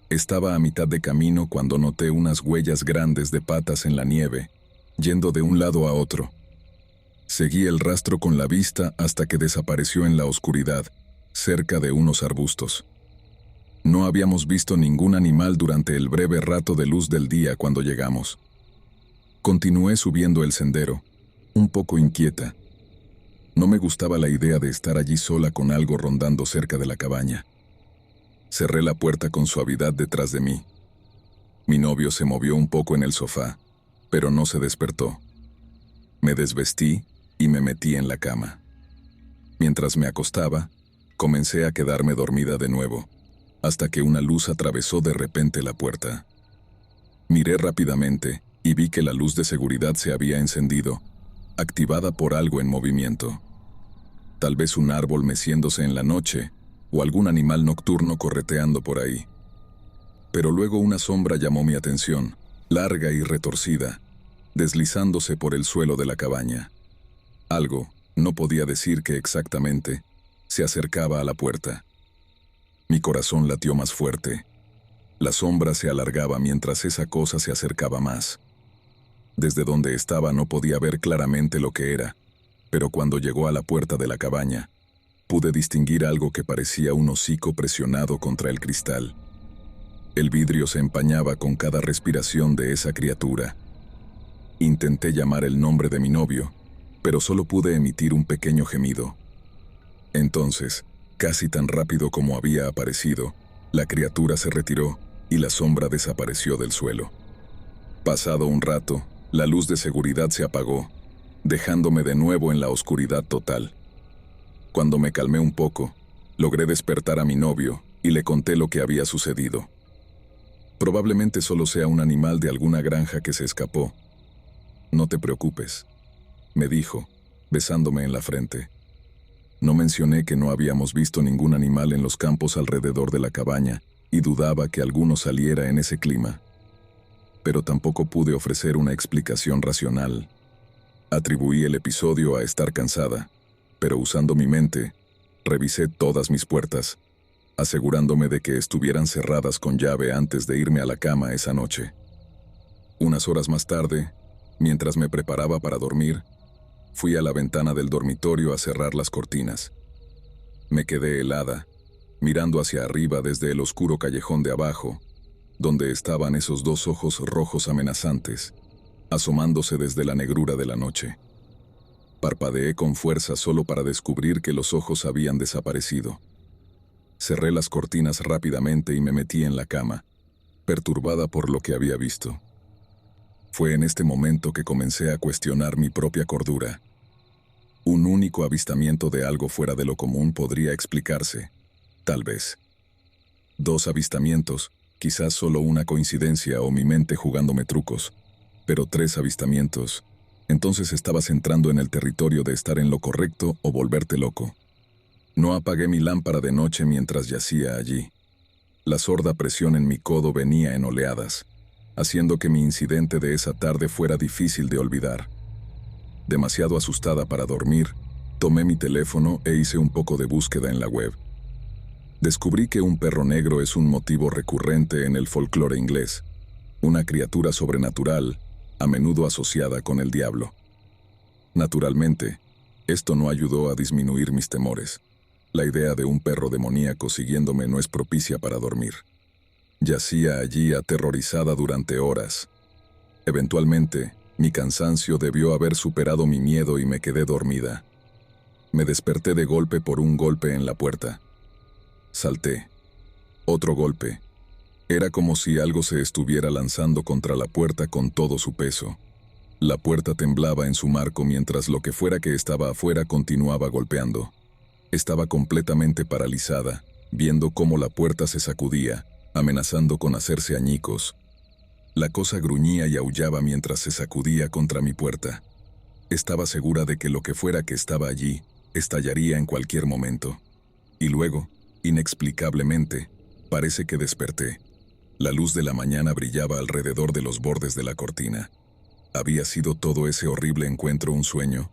Estaba a mitad de camino cuando noté unas huellas grandes de patas en la nieve, yendo de un lado a otro. Seguí el rastro con la vista hasta que desapareció en la oscuridad, cerca de unos arbustos. No habíamos visto ningún animal durante el breve rato de luz del día cuando llegamos. Continué subiendo el sendero, un poco inquieta. No me gustaba la idea de estar allí sola con algo rondando cerca de la cabaña. Cerré la puerta con suavidad detrás de mí. Mi novio se movió un poco en el sofá, pero no se despertó. Me desvestí y me metí en la cama. Mientras me acostaba, comencé a quedarme dormida de nuevo, hasta que una luz atravesó de repente la puerta. Miré rápidamente y vi que la luz de seguridad se había encendido, activada por algo en movimiento. Tal vez un árbol meciéndose en la noche, o algún animal nocturno correteando por ahí. Pero luego una sombra llamó mi atención, larga y retorcida, deslizándose por el suelo de la cabaña. Algo, no podía decir qué exactamente, se acercaba a la puerta. Mi corazón latió más fuerte. La sombra se alargaba mientras esa cosa se acercaba más. Desde donde estaba no podía ver claramente lo que era, pero cuando llegó a la puerta de la cabaña, pude distinguir algo que parecía un hocico presionado contra el cristal. El vidrio se empañaba con cada respiración de esa criatura. Intenté llamar el nombre de mi novio, pero solo pude emitir un pequeño gemido. Entonces, casi tan rápido como había aparecido, la criatura se retiró y la sombra desapareció del suelo. Pasado un rato, la luz de seguridad se apagó, dejándome de nuevo en la oscuridad total. Cuando me calmé un poco, logré despertar a mi novio y le conté lo que había sucedido. Probablemente solo sea un animal de alguna granja que se escapó. «No te preocupes», me dijo, besándome en la frente. No mencioné que no habíamos visto ningún animal en los campos alrededor de la cabaña y dudaba que alguno saliera en ese clima. Pero tampoco pude ofrecer una explicación racional. Atribuí el episodio a estar cansada, pero usando mi mente, revisé todas mis puertas, asegurándome de que estuvieran cerradas con llave antes de irme a la cama esa noche. Unas horas más tarde, mientras me preparaba para dormir, fui a la ventana del dormitorio a cerrar las cortinas. Me quedé helada, mirando hacia arriba desde el oscuro callejón de abajo, donde estaban esos dos ojos rojos amenazantes, asomándose desde la negrura de la noche. Parpadeé con fuerza solo para descubrir que los ojos habían desaparecido. Cerré las cortinas rápidamente y me metí en la cama, perturbada por lo que había visto. Fue en este momento que comencé a cuestionar mi propia cordura. Un único avistamiento de algo fuera de lo común podría explicarse, tal vez. Dos avistamientos, quizás solo una coincidencia o mi mente jugándome trucos, pero tres avistamientos. Entonces estabas entrando en el territorio de estar en lo correcto o volverte loco. No apagué mi lámpara de noche mientras yacía allí. La sorda presión en mi codo venía en oleadas, haciendo que mi incidente de esa tarde fuera difícil de olvidar. Demasiado asustada para dormir, tomé mi teléfono e hice un poco de búsqueda en la web. Descubrí que un perro negro es un motivo recurrente en el folclore inglés, una criatura sobrenatural, a menudo asociada con el diablo. Naturalmente, esto no ayudó a disminuir mis temores. La idea de un perro demoníaco siguiéndome no es propicia para dormir. Yacía allí aterrorizada durante horas. Eventualmente, mi cansancio debió haber superado mi miedo y me quedé dormida. Me desperté de golpe por un golpe en la puerta. Salté. Otro golpe. Era como si algo se estuviera lanzando contra la puerta con todo su peso. La puerta temblaba en su marco mientras lo que fuera que estaba afuera continuaba golpeando. Estaba completamente paralizada, viendo cómo la puerta se sacudía, amenazando con hacerse añicos. La cosa gruñía y aullaba mientras se sacudía contra mi puerta. Estaba segura de que lo que fuera que estaba allí, estallaría en cualquier momento. Y luego, inexplicablemente, parece que desperté. La luz de la mañana brillaba alrededor de los bordes de la cortina. ¿Había sido todo ese horrible encuentro un sueño?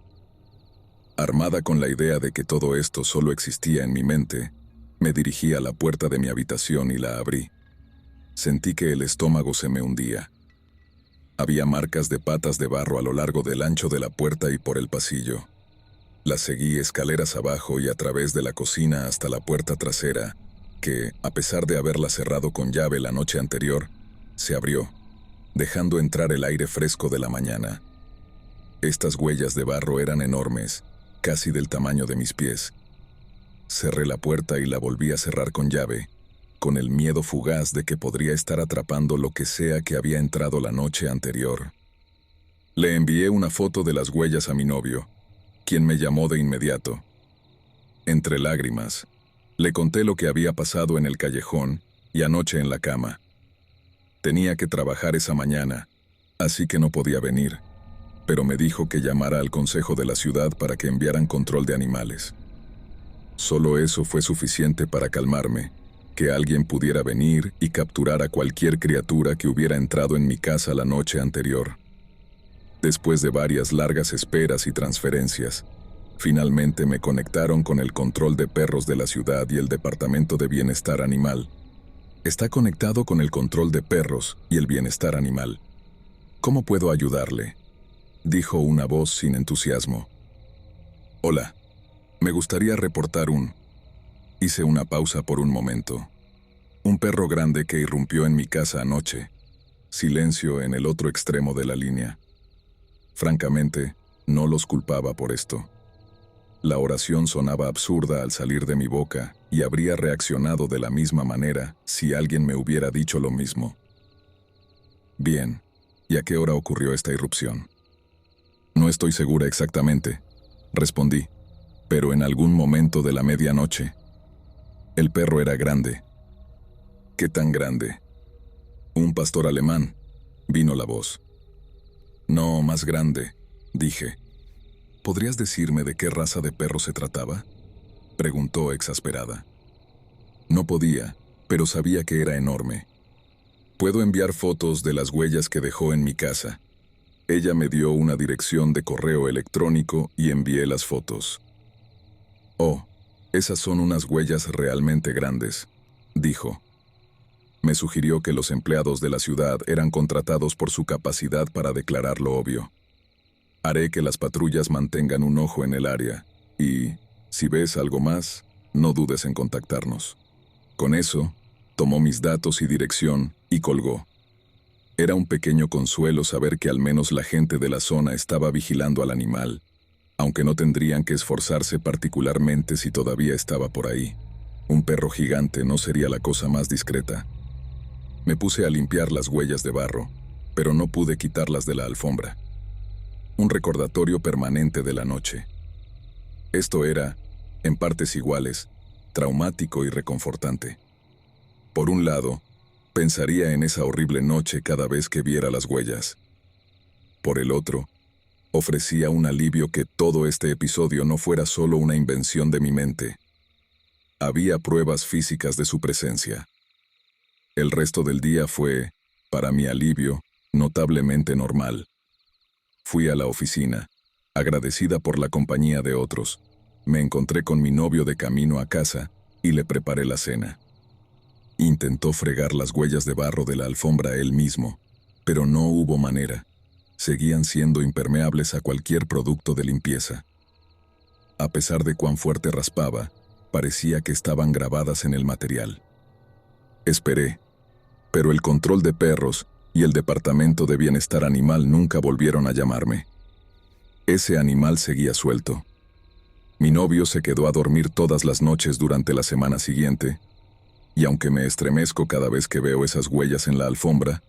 Armada con la idea de que todo esto solo existía en mi mente, me dirigí a la puerta de mi habitación y la abrí. Sentí que el estómago se me hundía. Había marcas de patas de barro a lo largo del ancho de la puerta y por el pasillo. La seguí escaleras abajo y a través de la cocina hasta la puerta trasera, que, a pesar de haberla cerrado con llave la noche anterior, se abrió, dejando entrar el aire fresco de la mañana. Estas huellas de barro eran enormes, casi del tamaño de mis pies. Cerré la puerta y la volví a cerrar con llave, con el miedo fugaz de que podría estar atrapando lo que sea que había entrado la noche anterior. Le envié una foto de las huellas a mi novio, quien me llamó de inmediato. Entre lágrimas, le conté lo que había pasado en el callejón y anoche en la cama. Tenía que trabajar esa mañana, así que no podía venir, pero me dijo que llamara al consejo de la ciudad para que enviaran control de animales. Solo eso fue suficiente para calmarme, que alguien pudiera venir y capturar a cualquier criatura que hubiera entrado en mi casa la noche anterior. Después de varias largas esperas y transferencias, finalmente me conectaron con el control de perros de la ciudad y el Departamento de Bienestar Animal. Está conectado con el control de perros y el bienestar animal. ¿Cómo puedo ayudarle?, dijo una voz sin entusiasmo. Hola, me gustaría reportar un... Hice una pausa por un momento. Un perro grande que irrumpió en mi casa anoche. Silencio en el otro extremo de la línea. Francamente, no los culpaba por esto. La oración sonaba absurda al salir de mi boca y habría reaccionado de la misma manera si alguien me hubiera dicho lo mismo. Bien, ¿y a qué hora ocurrió esta irrupción? No estoy segura exactamente, respondí, pero en algún momento de la medianoche. El perro era grande. ¿Qué tan grande? Un pastor alemán, vino la voz. No, más grande, dije. ¿Podrías decirme de qué raza de perro se trataba?, preguntó exasperada. No podía, pero sabía que era enorme. Puedo enviar fotos de las huellas que dejó en mi casa. Ella me dio una dirección de correo electrónico y envié las fotos. Oh, esas son unas huellas realmente grandes, dijo. Me sugirió que los empleados de la ciudad eran contratados por su capacidad para declarar lo obvio. Haré que las patrullas mantengan un ojo en el área y, si ves algo más, no dudes en contactarnos. Con eso, tomó mis datos y dirección y colgó. Era un pequeño consuelo saber que al menos la gente de la zona estaba vigilando al animal, aunque no tendrían que esforzarse particularmente si todavía estaba por ahí. Un perro gigante no sería la cosa más discreta. Me puse a limpiar las huellas de barro, pero no pude quitarlas de la alfombra. Un recordatorio permanente de la noche. Esto era, en partes iguales, traumático y reconfortante. Por un lado, pensaría en esa horrible noche cada vez que viera las huellas. Por el otro, ofrecía un alivio que todo este episodio no fuera solo una invención de mi mente. Había pruebas físicas de su presencia. El resto del día fue, para mi alivio, notablemente normal. Fui a la oficina, agradecida por la compañía de otros. Me encontré con mi novio de camino a casa y le preparé la cena. Intentó fregar las huellas de barro de la alfombra él mismo, pero no hubo manera. Seguían siendo impermeables a cualquier producto de limpieza. A pesar de cuán fuerte raspaba, parecía que estaban grabadas en el material. Esperé, pero el control de perros y el departamento de bienestar animal nunca volvieron a llamarme. Ese animal seguía suelto. Mi novio se quedó a dormir todas las noches durante la semana siguiente, y aunque me estremezco cada vez que veo esas huellas en la alfombra,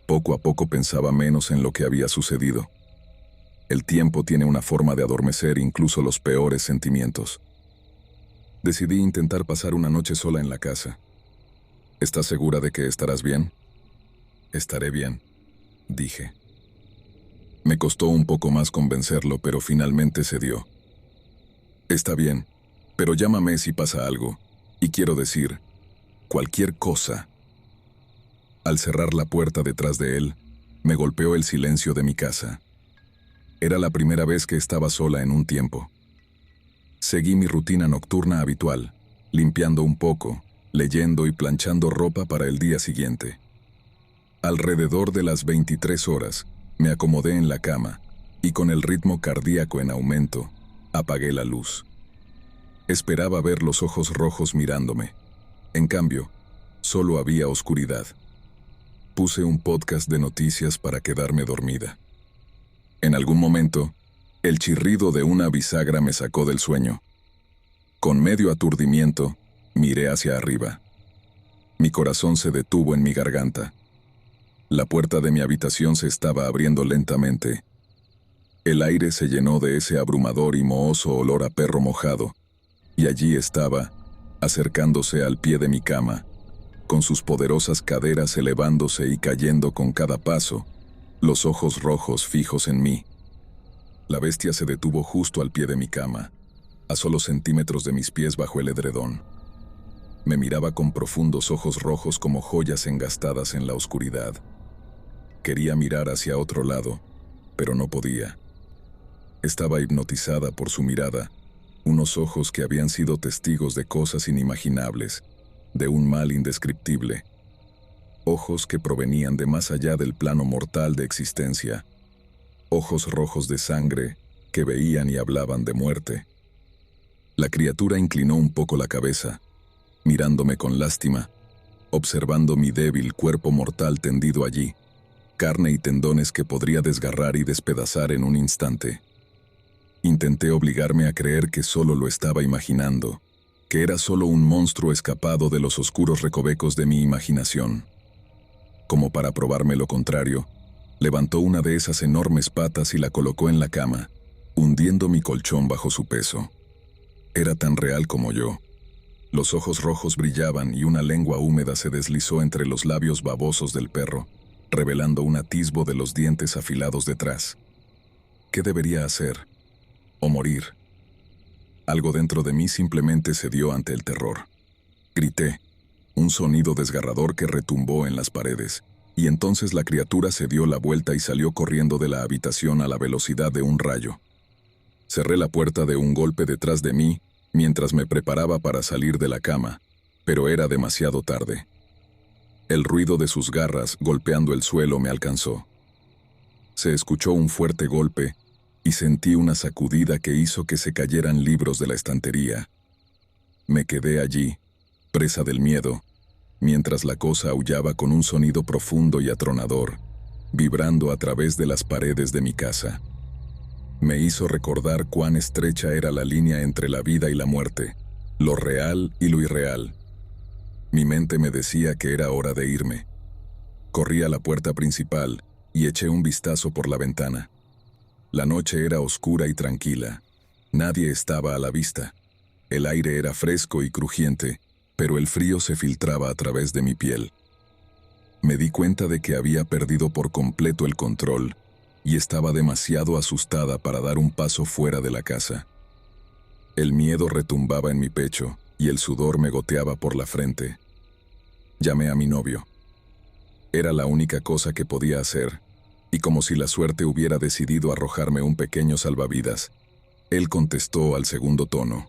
poco a poco pensaba menos en lo que había sucedido. El tiempo tiene una forma de adormecer incluso los peores sentimientos. Decidí intentar pasar una noche sola en la casa. ¿Estás segura de que estarás bien? Estaré bien, dije. Me costó un poco más convencerlo, pero finalmente cedió. Está bien, pero llámame si pasa algo, y quiero decir, cualquier cosa. Al cerrar la puerta detrás de él, me golpeó el silencio de mi casa. Era la primera vez que estaba sola en un tiempo. Seguí mi rutina nocturna habitual, limpiando un poco, leyendo y planchando ropa para el día siguiente. Alrededor de las 23 horas, me acomodé en la cama, y con el ritmo cardíaco en aumento, apagué la luz. Esperaba ver los ojos rojos mirándome. En cambio, solo había oscuridad. Puse un podcast de noticias para quedarme dormida. En algún momento, el chirrido de una bisagra me sacó del sueño. Con medio aturdimiento, miré hacia arriba. Mi corazón se detuvo en mi garganta. La puerta de mi habitación se estaba abriendo lentamente. El aire se llenó de ese abrumador y mohoso olor a perro mojado, y allí estaba, acercándose al pie de mi cama, con sus poderosas caderas elevándose y cayendo con cada paso, los ojos rojos fijos en mí. La bestia se detuvo justo al pie de mi cama, a solo centímetros de mis pies bajo el edredón. Me miraba con profundos ojos rojos como joyas engastadas en la oscuridad. Quería mirar hacia otro lado, pero no podía. Estaba hipnotizada por su mirada, unos ojos que habían sido testigos de cosas inimaginables, de un mal indescriptible. Ojos que provenían de más allá del plano mortal de existencia. Ojos rojos de sangre que veían y hablaban de muerte. La criatura inclinó un poco la cabeza, mirándome con lástima, observando mi débil cuerpo mortal tendido allí, carne y tendones que podría desgarrar y despedazar en un instante. Intenté obligarme a creer que solo lo estaba imaginando, que era solo un monstruo escapado de los oscuros recovecos de mi imaginación. Como para probarme lo contrario, levantó una de esas enormes patas y la colocó en la cama, hundiendo mi colchón bajo su peso. Era tan real como yo. Los ojos rojos brillaban y una lengua húmeda se deslizó entre los labios babosos del perro, revelando un atisbo de los dientes afilados detrás. ¿Qué debería hacer? ¿O morir? Algo dentro de mí simplemente cedió ante el terror. Grité, un sonido desgarrador que retumbó en las paredes, y entonces la criatura se dio la vuelta y salió corriendo de la habitación a la velocidad de un rayo. Cerré la puerta de un golpe detrás de mí, mientras me preparaba para salir de la cama, pero era demasiado tarde. El ruido de sus garras golpeando el suelo me alcanzó. Se escuchó un fuerte golpe y sentí una sacudida que hizo que se cayeran libros de la estantería. Me quedé allí, presa del miedo, mientras la cosa aullaba con un sonido profundo y atronador, vibrando a través de las paredes de mi casa. Me hizo recordar cuán estrecha era la línea entre la vida y la muerte, lo real y lo irreal. Mi mente me decía que era hora de irme. Corrí a la puerta principal y eché un vistazo por la ventana. La noche era oscura y tranquila. Nadie estaba a la vista. El aire era fresco y crujiente, pero el frío se filtraba a través de mi piel. Me di cuenta de que había perdido por completo el control y estaba demasiado asustada para dar un paso fuera de la casa. El miedo retumbaba en mi pecho y el sudor me goteaba por la frente. Llamé a mi novio. Era la única cosa que podía hacer, y como si la suerte hubiera decidido arrojarme un pequeño salvavidas, él contestó al segundo tono.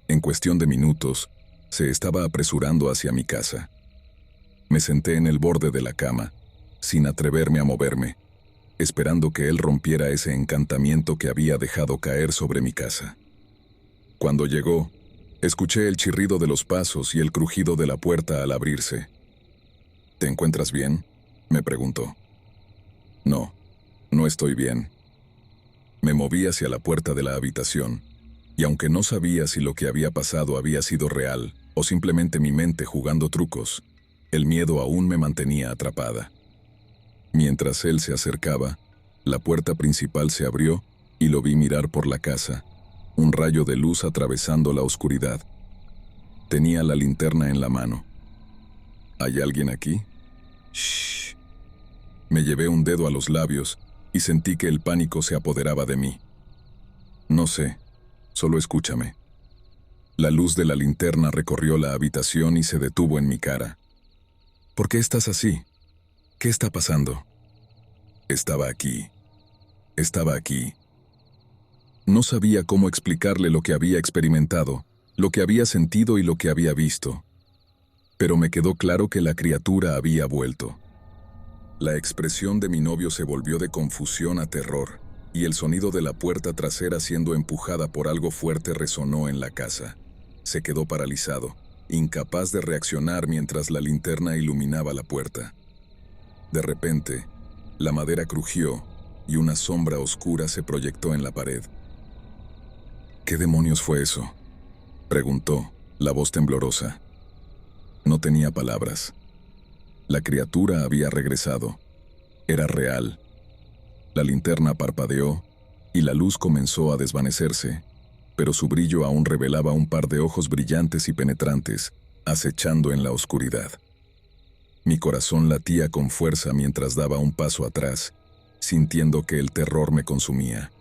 En cuestión de minutos, se estaba apresurando hacia mi casa. Me senté en el borde de la cama, sin atreverme a moverme, esperando que él rompiera ese encantamiento que había dejado caer sobre mi casa. Cuando llegó, escuché el chirrido de los pasos y el crujido de la puerta al abrirse. ¿Te encuentras bien?, me preguntó. No, no estoy bien. Me moví hacia la puerta de la habitación, y aunque no sabía si lo que había pasado había sido real o simplemente mi mente jugando trucos, el miedo aún me mantenía atrapada. Mientras él se acercaba, la puerta principal se abrió y lo vi mirar por la casa, un rayo de luz atravesando la oscuridad. Tenía la linterna en la mano. ¿Hay alguien aquí? Shh. Me llevé un dedo a los labios y sentí que el pánico se apoderaba de mí. No sé, solo escúchame. La luz de la linterna recorrió la habitación y se detuvo en mi cara. ¿Por qué estás así? ¿Qué está pasando? Estaba aquí. Estaba aquí. No sabía cómo explicarle lo que había experimentado, lo que había sentido y lo que había visto. Pero me quedó claro que la criatura había vuelto. La expresión de mi novio se volvió de confusión a terror, y el sonido de la puerta trasera siendo empujada por algo fuerte resonó en la casa. Se quedó paralizado, incapaz de reaccionar mientras la linterna iluminaba la puerta. De repente, la madera crujió y una sombra oscura se proyectó en la pared. ¿Qué demonios fue eso?, preguntó, la voz temblorosa. No tenía palabras. La criatura había regresado. Era real. La linterna parpadeó y la luz comenzó a desvanecerse, pero su brillo aún revelaba un par de ojos brillantes y penetrantes, acechando en la oscuridad. Mi corazón latía con fuerza mientras daba un paso atrás, sintiendo que el terror me consumía.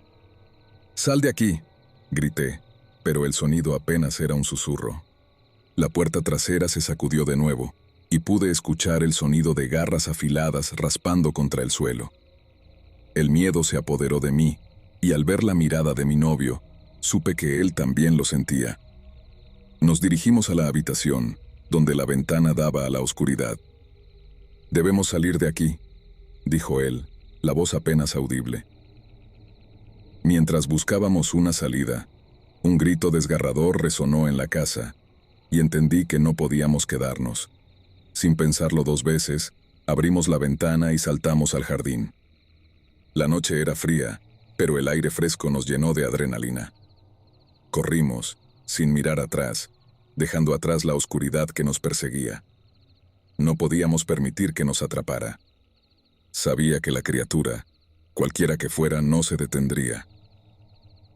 «¡Sal de aquí!», grité, pero el sonido apenas era un susurro. La puerta trasera se sacudió de nuevo, y pude escuchar el sonido de garras afiladas raspando contra el suelo. El miedo se apoderó de mí, y al ver la mirada de mi novio, supe que él también lo sentía. Nos dirigimos a la habitación, donde la ventana daba a la oscuridad. «Debemos salir de aquí», dijo él, la voz apenas audible. Mientras buscábamos una salida, un grito desgarrador resonó en la casa, y entendí que no podíamos quedarnos. Sin pensarlo dos veces, abrimos la ventana y saltamos al jardín. La noche era fría, pero el aire fresco nos llenó de adrenalina. Corrimos, sin mirar atrás, dejando atrás la oscuridad que nos perseguía. No podíamos permitir que nos atrapara. Sabía que la criatura, cualquiera que fuera, no se detendría.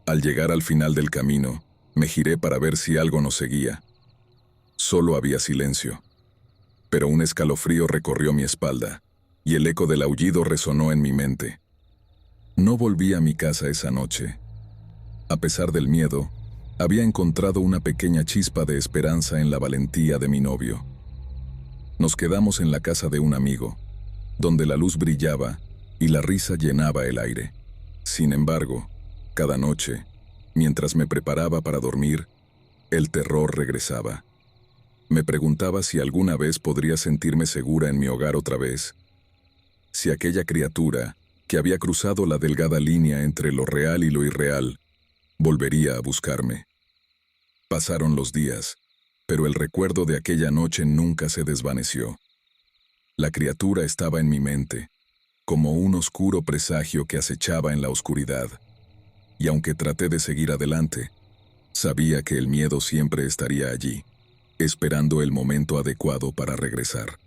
Al llegar al final del camino, me giré para ver si algo nos seguía. Solo había silencio. Pero un escalofrío recorrió mi espalda, y el eco del aullido resonó en mi mente. No volví a mi casa esa noche. A pesar del miedo, había encontrado una pequeña chispa de esperanza en la valentía de mi novio. Nos quedamos en la casa de un amigo, donde la luz brillaba y la risa llenaba el aire. Sin embargo, cada noche, mientras me preparaba para dormir, el terror regresaba. Me preguntaba si alguna vez podría sentirme segura en mi hogar otra vez. Si aquella criatura, que había cruzado la delgada línea entre lo real y lo irreal, volvería a buscarme. Pasaron los días, pero el recuerdo de aquella noche nunca se desvaneció. La criatura estaba en mi mente, como un oscuro presagio que acechaba en la oscuridad. Y aunque traté de seguir adelante, sabía que el miedo siempre estaría allí, esperando el momento adecuado para regresar.